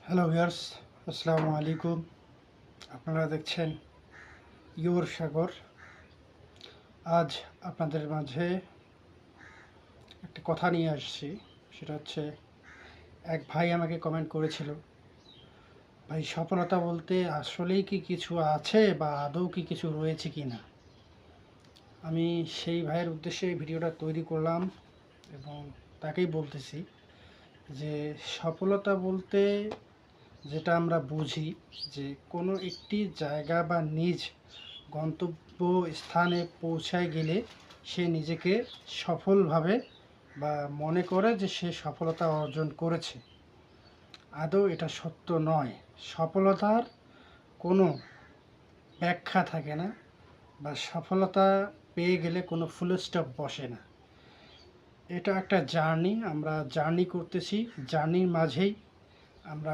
Hello viewers, আসসালামু আলাইকুম। আপনারা দেখছেন ইয়োর সাগর। আজ আপনাদের মাঝে একটা কথা নিয়ে আসছি। সেটা হচ্ছে, এক ভাই আমাকে কমেন্ট করেছিল, ভাই সফলতা বলতে আসলেই কি কিছু আছে বা আদৌ কি কিছু রয়েছে কি না। আমি সেই ভাইয়ের উদ্দেশ্যে এই ভিডিওটা তৈরি করলাম এবং তাকেই বলতেছি যে সফলতা বলতে যেটা আমরা বুঝি যে কোনো একটি জায়গা বা নিজ গন্তব্য স্থানে পৌঁছায় গেলে সে নিজেকে সফলভাবে বা মনে করে যে সে সফলতা অর্জন করেছে। আদৌ এটা সত্য নয়। সফলতার কোনো ব্যাখ্যা থাকে না, বা সফলতা পেয়ে গেলে কোনো ফুল স্টপ বসে না। এটা একটা জার্নি, আমরা জার্নি করতেছি, জার্নির মাঝেই আমরা